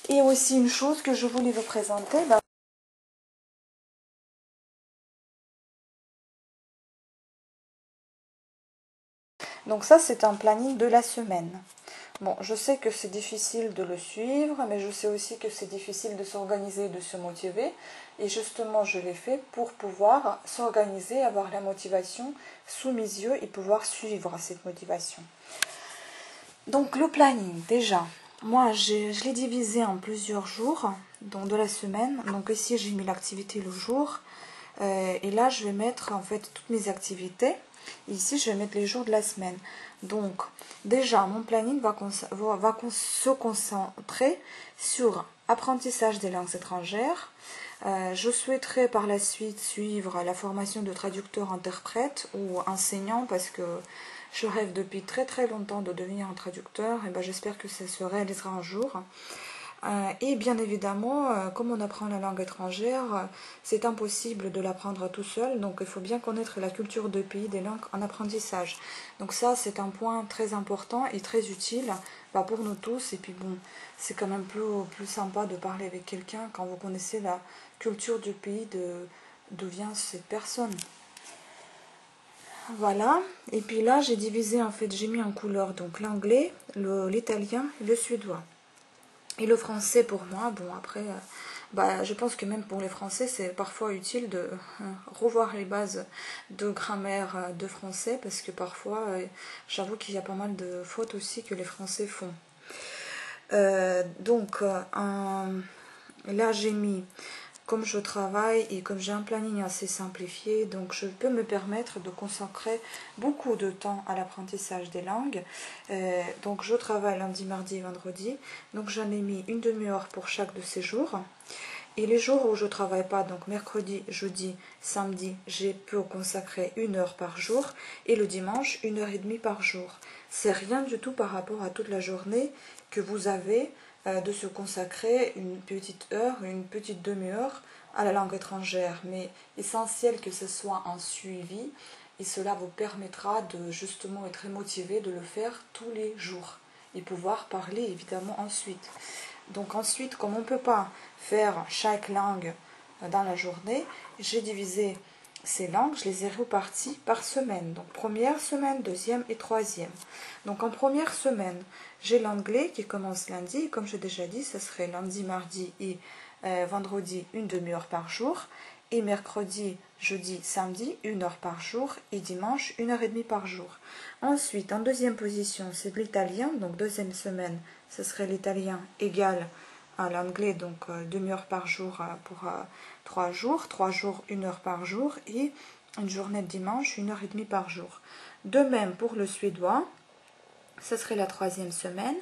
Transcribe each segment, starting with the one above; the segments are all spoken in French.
Et aussi une chose que je voulais vous présenter. Donc ça, c'est un planning de la semaine. Bon, je sais que c'est difficile de le suivre, mais je sais aussi que c'est difficile de s'organiser, de se motiver. Et justement, je l'ai fait pour pouvoir s'organiser, avoir la motivation sous mes yeux et pouvoir suivre cette motivation. Donc le planning, déjà, moi je l'ai divisé en plusieurs jours donc de la semaine. Donc ici j'ai mis l'activité le jour. Et là je vais mettre en fait toutes mes activités. Ici je vais mettre les jours de la semaine. Donc déjà mon planning va se concentrer sur apprentissage des langues étrangères. Je souhaiterais par la suite suivre la formation de traducteur-interprète ou enseignant parce que je rêve depuis très très longtemps de devenir un traducteur et ben, j'espère que ça se réalisera un jour. Et bien évidemment, comme on apprend la langue étrangère, c'est impossible de l'apprendre tout seul, donc il faut bien connaître la culture de pays des langues en apprentissage. Donc ça, c'est un point très important et très utile pour nous tous. Et puis bon, c'est quand même plus sympa de parler avec quelqu'un quand vous connaissez la culture du pays d'où vient cette personne. Voilà, et puis là j'ai divisé en fait, j'ai mis en couleur donc l'anglais, l'italien, le suédois. Et le français pour moi, bon après, je pense que même pour les français, c'est parfois utile de revoir les bases de grammaire de français, parce que parfois, j'avoue qu'il y a pas mal de fautes aussi que les français font. Là j'ai mis, comme je travaille et comme j'ai un planning assez simplifié, donc je peux me permettre de consacrer beaucoup de temps à l'apprentissage des langues. Donc je travaille lundi, mardi et vendredi, donc j'en ai mis une demi-heure pour chaque de ces jours. Et les jours où je ne travaille pas, donc mercredi, jeudi, samedi, je peux consacrer 1 heure par jour. Et le dimanche, 1 heure et demie par jour. C'est rien du tout par rapport à toute la journée que vous avez de se consacrer une petite heure, une petite demi-heure à la langue étrangère. Mais essentiel que ce soit un suivi et cela vous permettra de justement être motivé de le faire tous les jours et pouvoir parler évidemment ensuite. Donc ensuite, comme on ne peut pas faire chaque langue dans la journée, j'ai divisé ces langues, je les ai reparties par semaine. Donc première semaine, deuxième et troisième. Donc en première semaine, j'ai l'anglais qui commence lundi. Et comme j'ai déjà dit, ce serait lundi, mardi et vendredi, une demi-heure par jour. Et mercredi, jeudi, samedi, 1 heure par jour. Et dimanche, 1 heure et demie par jour. Ensuite, en deuxième position, c'est l'italien. Donc deuxième semaine, ce serait l'italien égal à l'anglais, donc demi-heure par jour pour 3 jours, 3 jours, 1 heure par jour, et une journée de dimanche, 1 heure et demie par jour. De même pour le suédois, ce serait la troisième semaine,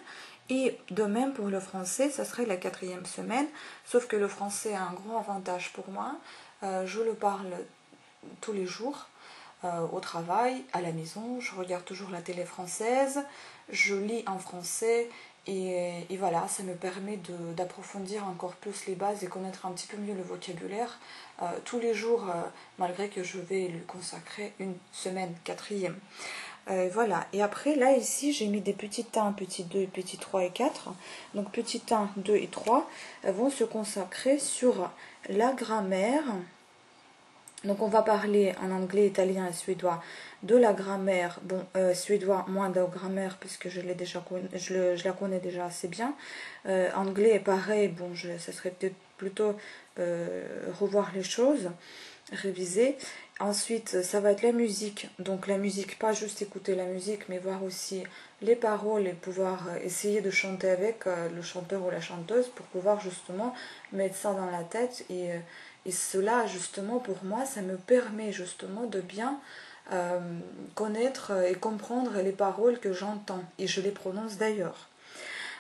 et de même pour le français, ce serait la quatrième semaine, sauf que le français a un grand avantage pour moi, je le parle tous les jours, au travail, à la maison, je regarde toujours la télé française, je lis en français, et voilà, ça me permet d'approfondir encore plus les bases et connaître un petit peu mieux le vocabulaire tous les jours, malgré que je vais lui consacrer une semaine, quatrième. Voilà, et après là ici j'ai mis des petits 1, petits 2, petits 3 et 4. Donc petits 1, 2 et 3 vont se consacrer sur la grammaire. Donc on va parler en anglais, italien et suédois de la grammaire. Bon, suédois moins de grammaire puisque je la connais déjà assez bien. Anglais pareil, bon, ça serait peut-être plutôt revoir les choses, réviser. Ensuite, ça va être la musique. Donc la musique, pas juste écouter la musique, mais voir aussi les paroles et pouvoir essayer de chanter avec le chanteur ou la chanteuse pour pouvoir justement mettre ça dans la tête. Et cela, justement, pour moi, ça me permet justement de bien connaître et comprendre les paroles que j'entends. Et je les prononce d'ailleurs.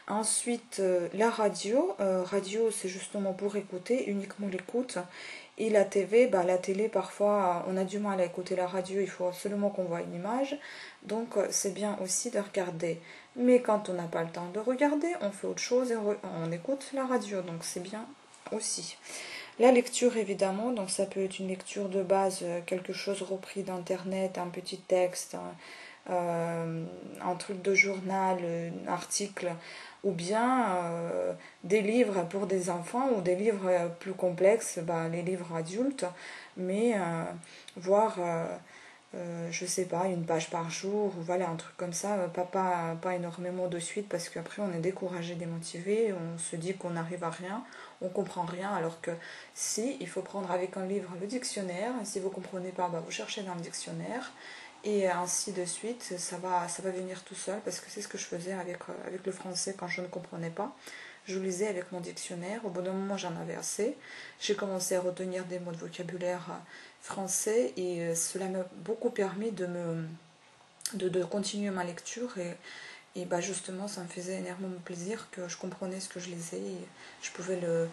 Ensuite, la radio. Radio, c'est justement pour écouter, uniquement l'écoute. Et la TV, la télé, parfois, on a du mal à écouter la radio, il faut absolument qu'on voit une image. Donc, c'est bien aussi de regarder. Mais quand on n'a pas le temps de regarder, on fait autre chose et on écoute la radio. Donc, c'est bien aussi. La lecture, évidemment, donc ça peut être une lecture de base, quelque chose repris d'internet, un petit texte, un truc de journal, un article, ou bien des livres pour des enfants ou des livres plus complexes, les livres adultes, mais voir, je sais pas, une page par jour, ou voilà, un truc comme ça, pas énormément de suite, parce qu'après on est découragé, démotivé, on se dit qu'on n'arrive à rien, on comprend rien, alors que si, il faut prendre avec un livre le dictionnaire, si vous comprenez pas, vous cherchez dans le dictionnaire, et ainsi de suite, ça va venir tout seul, parce que c'est ce que je faisais avec le français quand je ne comprenais pas. Je lisais avec mon dictionnaire, au bout d'un moment j'en avais assez, j'ai commencé à retenir des mots de vocabulaire français, et cela m'a beaucoup permis de continuer ma lecture, et justement ça me faisait énormément plaisir que je comprenais ce que je lisais, et je pouvais le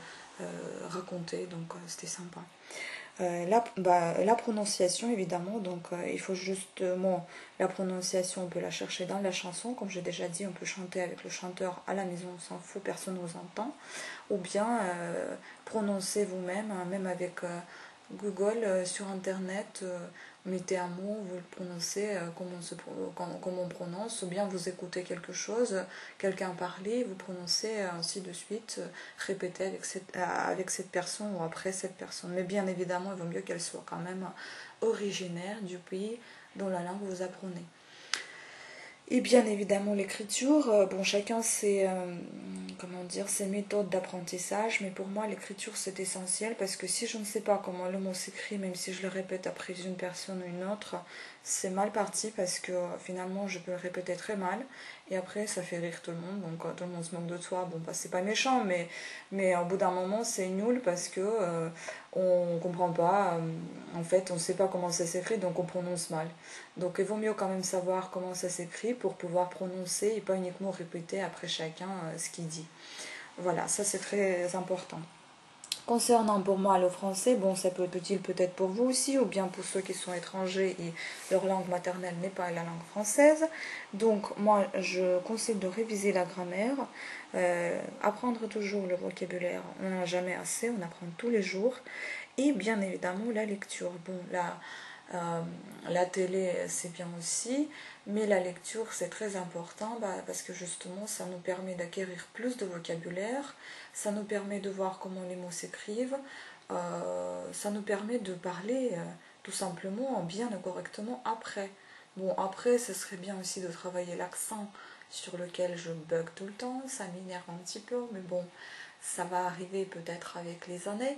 raconter, donc c'était sympa. La prononciation, évidemment, donc il faut justement, la prononciation, on peut la chercher dans la chanson, comme j'ai déjà dit, on peut chanter avec le chanteur à la maison, on s'en fout, personne ne vous entend, ou bien prononcer vous-même, hein, même avec Google sur internet, mettez un mot, vous le prononcez comment on prononce, ou bien vous écoutez quelque chose, quelqu'un parler, vous prononcez ainsi de suite, répétez avec cette personne ou après cette personne. Mais bien évidemment, il vaut mieux qu'elle soit quand même originaire du pays dont la langue vous apprenez. Et bien évidemment l'écriture, chacun ses méthodes d'apprentissage, mais pour moi l'écriture c'est essentiel, parce que si je ne sais pas comment le mot s'écrit, même si je le répète après une personne ou une autre, c'est mal parti, parce que finalement je peux le répéter très mal, et après ça fait rire tout le monde, donc tout le monde se moque de toi, c'est pas méchant, mais au bout d'un moment c'est nul, parce que on comprend pas, en fait on sait pas comment ça s'écrit, donc on prononce mal. Donc il vaut mieux quand même savoir comment ça s'écrit pour pouvoir prononcer, et pas uniquement répéter après chacun ce qu'il dit. Voilà, ça c'est très important. Concernant pour moi le français, ça peut être utile peut-être pour vous aussi, ou bien pour ceux qui sont étrangers et leur langue maternelle n'est pas la langue française. Donc moi je conseille de réviser la grammaire, apprendre toujours le vocabulaire, on n'en a jamais assez, on apprend tous les jours, et bien évidemment la lecture. La télé c'est bien aussi, mais la lecture c'est très important, parce que justement ça nous permet d'acquérir plus de vocabulaire, ça nous permet de voir comment les mots s'écrivent, ça nous permet de parler tout simplement bien et correctement après. Après ce serait bien aussi de travailler l'accent, sur lequel je bug tout le temps, ça m'énerve un petit peu, mais ça va arriver peut-être avec les années.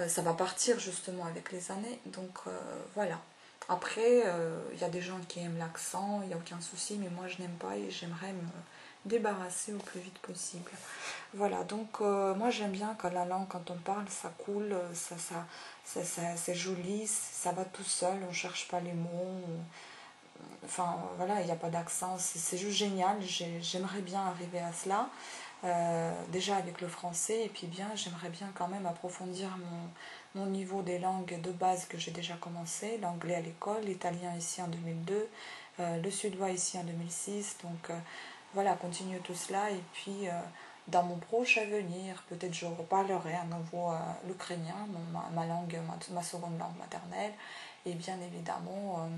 Ça va partir justement avec les années, donc voilà. Après, il y a des gens qui aiment l'accent, il n'y a aucun souci, mais moi je n'aime pas, et j'aimerais me débarrasser au plus vite possible. Voilà, donc moi j'aime bien quand la langue, quand on parle, ça coule, c'est joli, ça va tout seul, on ne cherche pas les mots, enfin voilà, il n'y a pas d'accent, c'est juste génial, j'aimerais bien arriver à cela. Déjà avec le français, et puis j'aimerais bien quand même approfondir mon niveau des langues de base que j'ai déjà commencé, l'anglais à l'école, l'italien ici en 2002, le suédois ici en 2006, donc voilà, continuer tout cela, et puis dans mon proche avenir, peut-être je reparlerai à nouveau l'ukrainien, ma seconde langue maternelle, et bien évidemment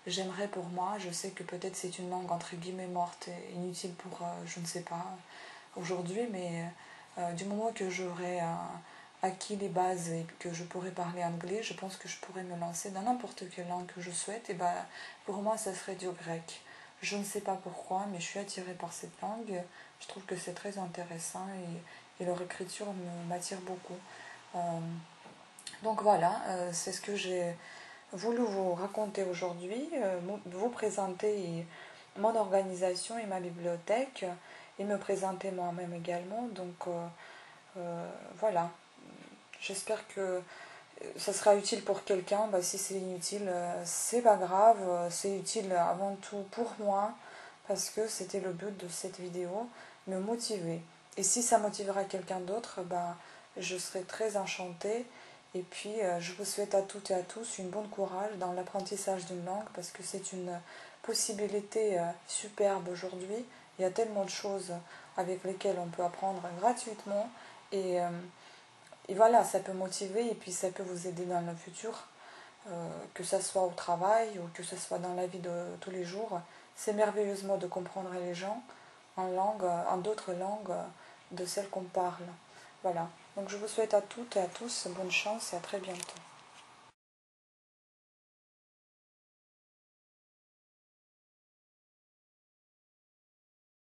j'aimerais pour moi, je sais que peut-être c'est une langue entre guillemets morte et inutile pour, je ne sais pas, aujourd'hui, mais du moment que j'aurai acquis les bases et que je pourrai parler anglais, je pense que je pourrais me lancer dans n'importe quelle langue que je souhaite, et pour moi ça serait du grec. Je ne sais pas pourquoi, mais je suis attirée par cette langue, je trouve que c'est très intéressant, et leur écriture m'attire beaucoup. Donc voilà, c'est ce que j'ai voulu vous raconter aujourd'hui, vous présenter mon organisation et ma bibliothèque, et me présenter moi-même également. Donc voilà, j'espère que ça sera utile pour quelqu'un. Si c'est inutile, c'est pas grave, c'est utile avant tout pour moi, parce que c'était le but de cette vidéo, me motiver. Et si ça motivera quelqu'un d'autre, je serai très enchantée. Et puis je vous souhaite à toutes et à tous une bonne courage dans l'apprentissage d'une langue, parce que c'est une possibilité superbe aujourd'hui. Il y a tellement de choses avec lesquelles on peut apprendre gratuitement, et voilà, ça peut motiver, et puis ça peut vous aider dans le futur. que ce soit au travail ou que ce soit dans la vie de tous les jours. C'est merveilleusement de comprendre les gens en d'autres langues de celles qu'on parle. Voilà. Donc je vous souhaite à toutes et à tous bonne chance et à très bientôt.